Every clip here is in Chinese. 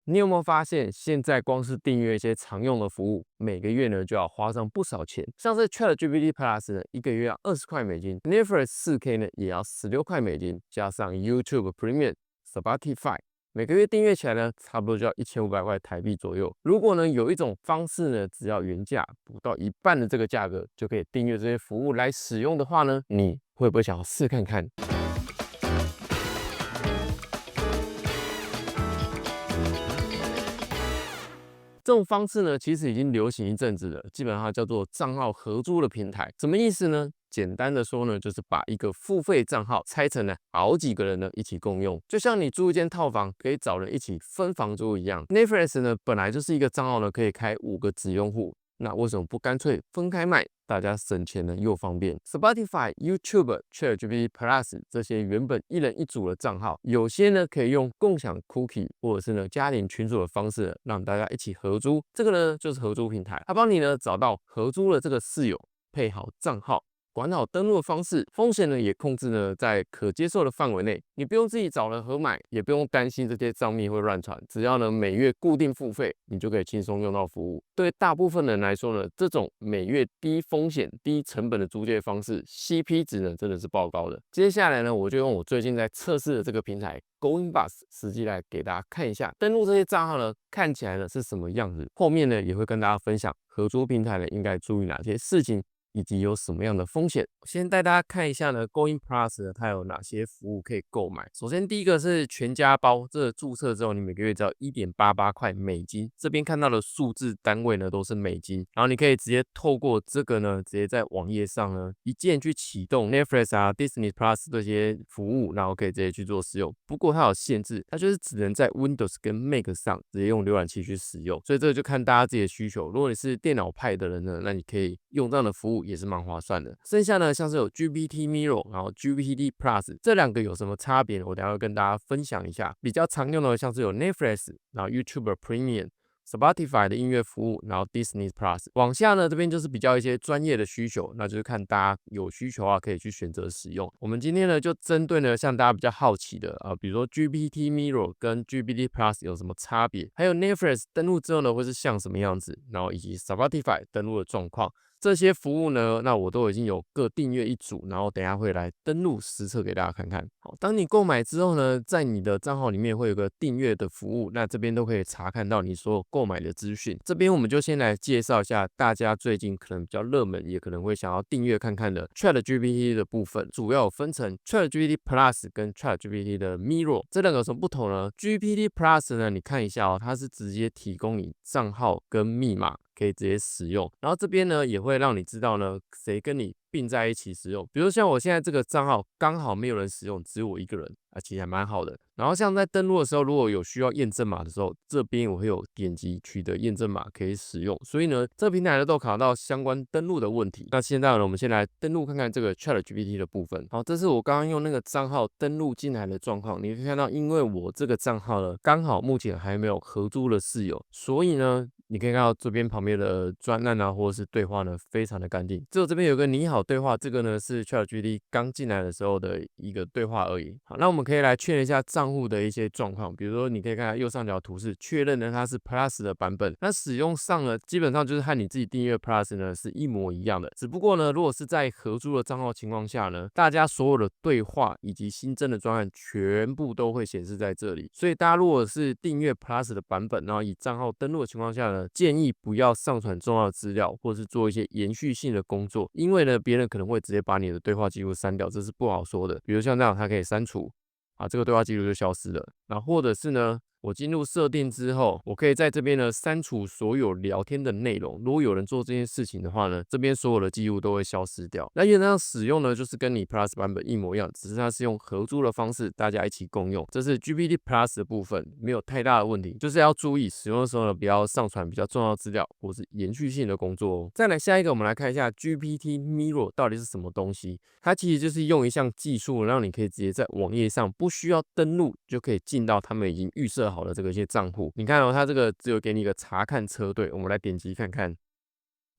你有没有发现，现在光是订阅一些常用的服务，每个月呢就要花上不少钱。像是 ChatGPT Plus 呢，一个月要20块美金；Netflix 4K 呢也要16块美金，加上 YouTube Premium、Spotify，每个月订阅起来呢，差不多就要1500块台币左右。如果呢有一种方式呢，只要原价不到一半的这个价格，就可以订阅这些服务来使用的话呢，你会不会想要试看看？这种方式呢，其实已经流行一阵子了，基本上叫做账号合租的平台。什么意思呢？简单的说呢，就是把一个付费账号拆成了好几个人呢一起共用，就像你租一间套房可以找人一起分房租一样。Netflix 呢本来就是一个账号呢可以开5个子用户，那为什么不干脆分开卖？大家省钱呢又方便。Spotify、YouTube、ChatGPT Plus 这些原本一人一组的账号，有些呢可以用共享 cookie 或者是呢家庭群组的方式，让大家一起合租。这个呢就是合租平台，它帮你呢找到合租的这个室友，配好账号。管好登录的方式，风险呢也控制呢在可接受的范围内，你不用自己找人合买，也不用担心这些账密会乱传，只要呢每月固定付费，你就可以轻松用到服务。对大部分人来说呢，这种每月低风险、低成本的租借方式，CP 值呢真的是爆高的。接下来呢，我就用我最近在测试的这个平台 GoingBus 实际来给大家看一下，登录这些账号呢看起来呢是什么样子。后面呢也会跟大家分享合租平台呢应该注意哪些事情。以及有什么样的风险。先带大家看一下呢，Going Plus 呢它有哪些服务可以购买。首先第一个是全家包，这个注册之后你每个月只要1.88块美金，这边看到的数字单位呢都是美金，然后你可以直接透过这个呢，直接在网页上呢一键去启动 Netflix 啊、Disney Plus 这些服务，然后可以直接去做使用。不过它有限制，它就是只能在 Windows 跟 Mac 上直接用浏览器去使用，所以这个就看大家自己的需求。如果你是电脑派的人呢，那你可以用这样的服务。也是蛮划算的。剩下呢，像是有 GPT Miro，然后 GPT Plus 这两个有什么差别？我等下会跟大家分享一下。比较常用的像是有 Netflix，然后 YouTube Premium。Spotify 的音乐服务，然后 Disney Plus，往下呢这边就是比较一些专业的需求，那就是看大家有需求啊，可以去选择使用。我们今天呢就针对呢像大家比较好奇的比如说 GPT Miro 跟 GPT Plus 有什么差别，还有 Netflix 登录之后呢会是像什么样子，然后以及 Spotify 登录的状况。这些服务呢，那我都已经有各订阅一组，然后等一下会来登录实测给大家看看。好，当你购买之后呢，在你的账号里面会有个订阅的服务，那这边都可以查看到你所有购买的资讯。这边我们就先来介绍一下大家最近可能比较热门，也可能会想要订阅看看的 ChatGPT 的部分，主要有分成 ChatGPT Plus 跟 ChatGPT 的 Miro，这两个有什么不同呢？GPT Plus 呢，你看一下哦，它是直接提供你账号跟密码。可以直接使用，然后这边呢也会让你知道呢谁跟你并在一起使用，比如像我现在这个账号刚好没有人使用，只有我一个人啊，其实还蛮好的。然后像在登录的时候，如果有需要验证码的时候，这边我会有点击取得验证码可以使用，所以呢这个平台呢都考到相关登录的问题。那现在呢我们先来登录看看这个 ChatGPT 的部分。好，这是我刚刚用那个账号登录进来的状况，你可以看到，因为我这个账号呢刚好目前还没有合租的室友，所以呢。你可以看到这边旁边的专案啊，或者是对话呢，非常的干净。只有这边有个你好对话，这个呢是 ChatGPT 刚进来的时候的一个对话而已。好，那我们可以来确认一下账户的一些状况，比如说你可以看到右上角图示，确认呢它是 Plus 的版本。那使用上呢，基本上就是和你自己订阅 Plus 呢是一模一样的。只不过呢，如果是在合租的账号情况下呢，大家所有的对话以及新增的专案全部都会显示在这里。所以大家如果是订阅 Plus 的版本，然后以账号登录的情况下呢，建议不要上传重要的资料，或是做一些延续性的工作，因为呢，别人可能会直接把你的对话记录删掉，这是不好说的。比如像这样，它可以删除啊，这个对话记录就消失了。那或者是呢，我进入设定之后，我可以在这边呢删除所有聊天的内容。如果有人做这件事情的话呢，这边所有的记录都会消失掉。那原则上使用呢，就是跟你 Plus 版本一模一样，只是它是用合租的方式，大家一起共用。这是 GPT Plus 的部分，没有太大的问题，就是要注意使用的时候呢，不要上传比较重要的资料或是延续性的工作哦。再来下一个，我们来看一下 GPT Miro 到底是什么东西。它其实就是用一项技术，让你可以直接在网页上不需要登录就可以进到他们已经预设好的这个一些账户。你看哦，它这个只有给你一个查看车队，我们来点击看看。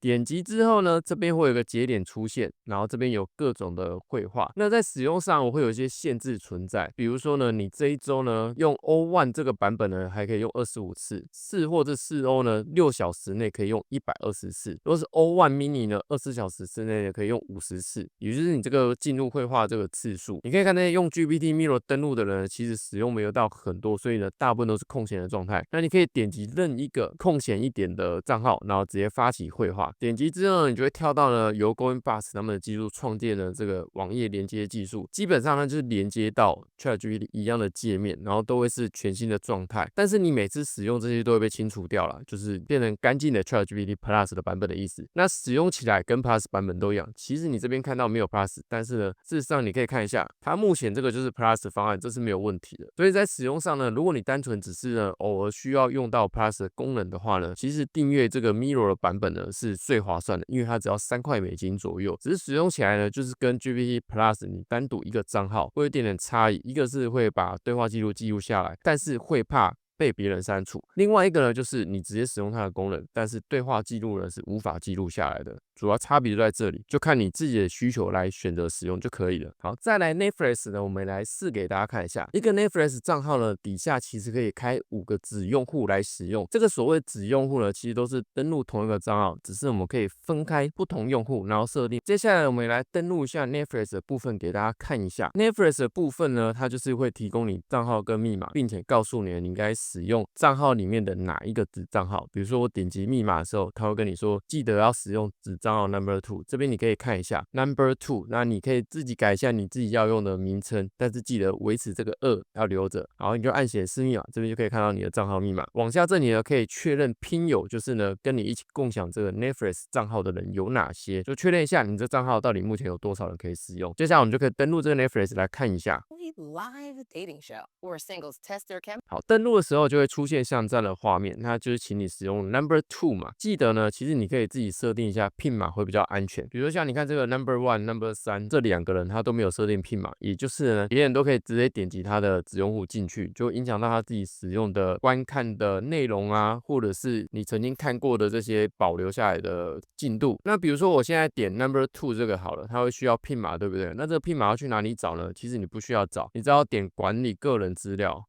点击之后呢，这边会有一个节点出现，然后这边有各种的绘画。那在使用上我会有一些限制存在，比如说呢，你这一周呢用 O1 这个版本呢还可以用25次，4或者4O 呢6小时内可以用120次，如果是 O1 mini 呢24小时之内可以用50次，也就是你这个进入绘画这个次数。你可以看那些用 GPT Miro 登录的人，其实使用没有到很多，所以呢大部分都是空闲的状态。那你可以点击任一个空闲一点的账号，然后直接发起绘画。点击之后呢，你就会跳到呢由 GoingBus 他们的技术创建的这个网页连接技术，基本上呢就是连接到 ChatGPT 一样的界面，然后都会是全新的状态。但是你每次使用这些都会被清除掉了，就是变成干净的 ChatGPT Plus 的版本的意思。那使用起来跟 Plus 版本都一样。其实你这边看到没有 Plus， 但是呢，事实上你可以看一下，它目前这个就是 Plus 方案，这是没有问题的。所以在使用上呢，如果你单纯只是呢偶尔需要用到 Plus 的功能的话呢，其实订阅这个 Miro 的版本呢是最划算的，因为它只要$3左右。只是使用起来呢，就是跟 GPT Plus 你单独一个账号会有一点点差异，一个是会把对话记录记录下来，但是会怕被别人删除。另外一个呢，就是你直接使用它的功能，但是对话记录呢是无法记录下来的。主要差别就在这里，就看你自己的需求来选择使用就可以了。好，再来 Netflix 呢，我们来试给大家看一下。一个 Netflix 账号呢，底下其实可以开5个子用户来使用。这个所谓子用户呢，其实都是登录同一个账号，只是我们可以分开不同用户，然后设定。接下来我们来登录一下 Netflix 的部分给大家看一下。Netflix 的部分呢，它就是会提供你账号跟密码，并且告诉你你应该使用账号里面的哪一个子账号。比如说我点击密码的时候，它会跟你说记得要使用子账号 Number 2，这边你可以看一下 Number 2，那你可以自己改一下你自己要用的名称，但是记得维持这个2要留着，然后你就按显示密码，这边就可以看到你的账号密码。往下这里呢，可以确认拼友，就是呢跟你一起共享这个 Netflix 账号的人有哪些，就确认一下你这账号到底目前有多少人可以使用。接下来我们就可以登录这个 Netflix 来看一下。Live dating show where singles test their chem. 好，登录的时候就会出现像这样的画面，那就是请你使用 Number 2嘛。记得呢，其实你可以自己设定一下 PIN 码会比较安全。比如说像你看这个 Number 1、Number 3这2个人他都没有设定 PIN 码，也就是呢，别人都可以直接点击他的子用户进去，就影响到他自己使用的观看的内容啊，或者是你曾经看过的这些保留下来的进度。那比如说我现在点 Number 2这个好了，它会需要 PIN 码，对不对？那这个 PIN 码要去哪里找呢？其实你不需要找，你只要点管理个人资料。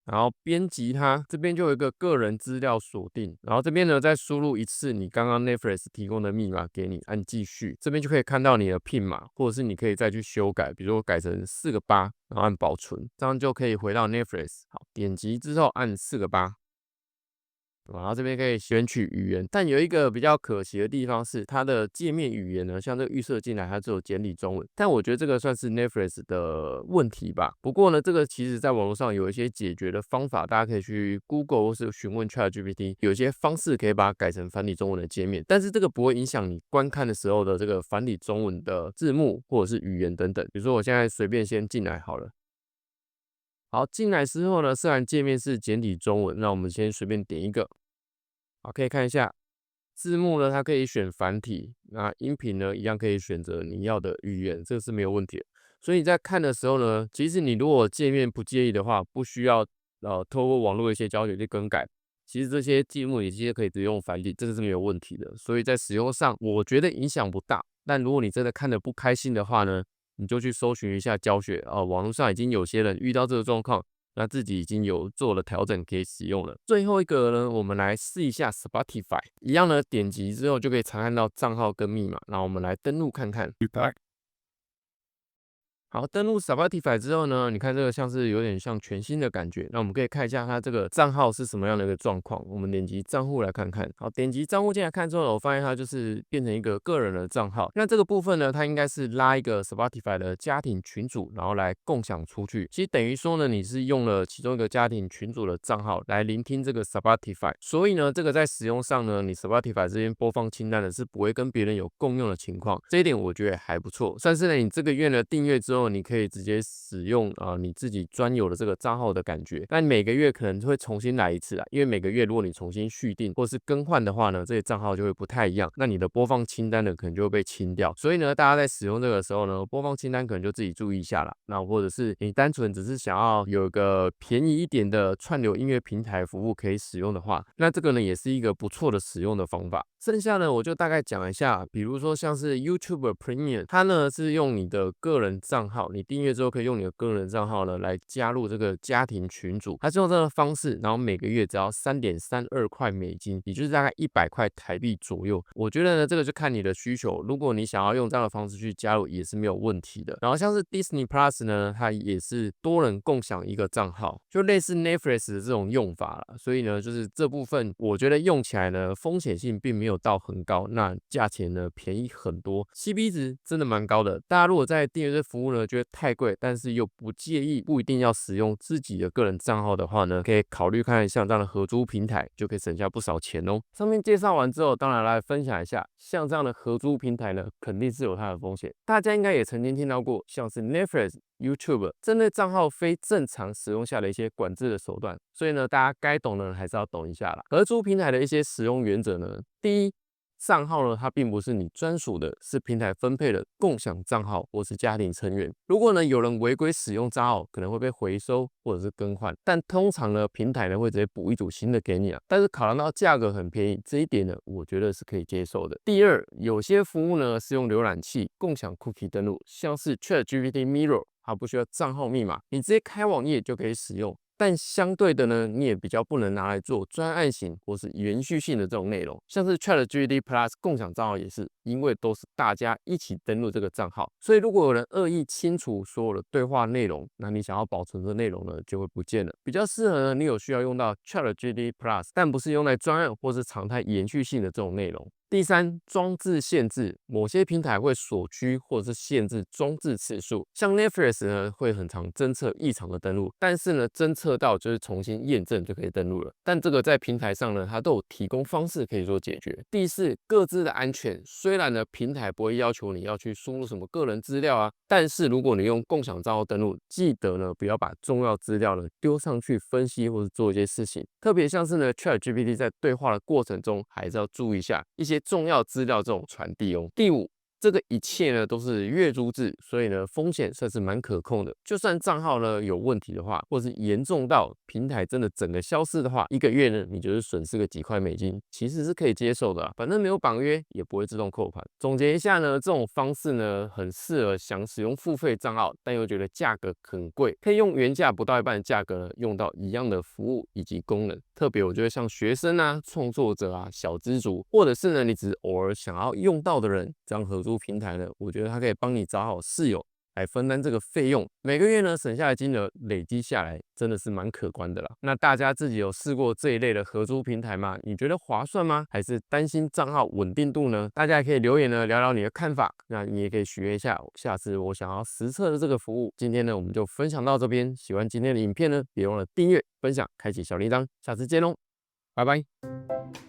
然后编辑它，这边就有一个个人资料锁定，然后这边呢再输入一次你刚刚 Netflix 提供的密码给你，按继续，这边就可以看到你的 PIN 码，或者是你可以再去修改，比如说改成4个8，然后按保存，这样就可以回到 Netflix。好，点击之后按4个8。然后这边可以选取语言，但有一个比较可惜的地方是，它的界面语言呢，像这个预设进来，它只有简体中文。但我觉得这个算是 Netflix 的问题吧。不过呢，这个其实在网络上有一些解决的方法，大家可以去 Google 或是询问 ChatGPT，有一些方式可以把它改成繁体中文的界面。但是这个不会影响你观看的时候的这个繁体中文的字幕或者是语言等等。比如说我现在随便先进来好了。好，进来之后呢，虽然界面是简体中文，那我们先随便点一个。好，可以看一下字幕呢，它可以选繁体，那音频呢，一样可以选择你要的语言，这个是没有问题的。所以你在看的时候呢，其实你如果界面不介意的话，不需要透过网络一些教学去更改。其实这些字幕也其实可以直接用繁体，这个是没有问题的。所以在使用上，我觉得影响不大。但如果你真的看得不开心的话呢，你就去搜寻一下教学网络上已经有些人遇到这个状况，那自己已经有做了调整可以使用了。最后一个呢，我们来试一下 Spotify， 一样呢，点击之后就可以查看到账号跟密码，那我们来登录看看。好，登录 Spotify 之后呢，你看这个像是有点像全新的感觉。那我们可以看一下它这个账号是什么样的一个状况。我们点击账户来看看。好，点击账户进来看之后呢，我发现它就是变成一个个人的账号。那这个部分呢，它应该是拉一个 Spotify 的家庭群组，然后来共享出去。其实等于说呢，你是用了其中一个家庭群组的账号来聆听这个 Spotify。所以呢，这个在使用上呢，你 Spotify 这边播放清单的是不会跟别人有共用的情况。这一点我觉得还不错，算是呢你这个月的订阅之后后你可以直接使用你自己专有的这个账号的感觉，但每个月可能会重新来一次啦，因为每个月如果你重新续订或是更换的话呢，这些账号就会不太一样，那你的播放清单呢可能就会被清掉。所以呢，大家在使用这个时候呢，播放清单可能就自己注意一下啦。那或者是你单纯只是想要有一个便宜一点的串流音乐平台服务可以使用的话，那这个呢也是一个不错的使用的方法。剩下呢，我就大概讲一下，比如说像是 YouTube Premium， 它呢是用你的个人账号，你订阅之后可以用你的个人账号呢来加入这个家庭群组，它是用这个方式，然后每个月只要3.32块美金，也就是大概100块台币左右。我觉得呢，这个就看你的需求，如果你想要用这样的方式去加入，也是没有问题的。然后像是 Disney Plus 呢，它也是多人共享一个账号，就类似 Netflix 的这种用法啦。所以呢，就是这部分我觉得用起来呢，风险性并没有到很高，那价钱呢便宜很多 ，CP 值真的蛮高的。大家如果在订阅这服务呢觉得太贵，但是又不介意不一定要使用自己的个人账号的话呢，可以考虑看像这样的合租平台，就可以省下不少钱哦。上面介绍完之后，当然来分享一下，像这样的合租平台呢，肯定是有它的风险。大家应该也曾经听到过，像是 Netflix、YouTube 针对账号非正常使用下的一些管制的手段，所以呢，大家该懂的人还是要懂一下啦。合租平台的一些使用原则呢，第一，账号呢，它并不是你专属的，是平台分配的共享账号或是家庭成员。如果呢有人违规使用账号，可能会被回收或者是更换，但通常呢平台呢会直接补一组新的给你啊。但是考量到价格很便宜，这一点呢我觉得是可以接受的。第二，有些服务呢是用浏览器共享 cookie 登录，像是 ChatGPT Mirror， 它不需要账号密码，你直接开网页就可以使用。但相对的呢，你也比较不能拿来做专案型或是延续性的这种内容，像是 ChatGPT Plus 共享账号也是，因为都是大家一起登录这个账号，所以如果有人恶意清除所有的对话内容，那你想要保存的内容呢就会不见了。比较适合呢，你有需要用到 ChatGPT Plus， 但不是用来专案或是常态延续性的这种内容。第三，装置限制，某些平台会锁区或者是限制装置次数，像 Netflix 呢会很常侦测异常的登录，但是呢侦测到就是重新验证就可以登录了，但这个在平台上呢它都有提供方式可以做解决。第四，各自的安全，虽然呢平台不会要求你要去输入什么个人资料啊，但是如果你用共享账号登录，记得呢不要把重要资料呢丢上去分析或者做一些事情，特别像是呢 ChatGPT 在对话的过程中还是要注意一下一些重要资料这种传递哦。第五，这个一切呢都是月租制，所以呢风险算是蛮可控的。就算账号呢有问题的话，或是严重到平台真的整个消失的话，一个月呢你就是损失个几块美金，其实是可以接受的啊，反正没有绑约，也不会自动扣款。总结一下呢，这种方式呢很适合想使用付费账号，但又觉得价格很贵，可以用原价不到一半的价格呢用到一样的服务以及功能。特别我觉得像学生啊、创作者啊、小资族，或者是呢你只是偶尔想要用到的人，这样合租平台呢，我觉得它可以帮你找好室友来分担这个费用，每个月呢省下的金额累积下来，真的是蛮可观的啦。那大家自己有试过这一类的合租平台吗？你觉得划算吗？还是担心账号稳定度呢？大家也可以留言呢聊聊你的看法。那你也可以许愿一下，下次我想要实测的这个服务。今天呢我们就分享到这边，喜欢今天的影片呢，别忘了订阅、分享、开启小铃铛，下次见喽，拜拜。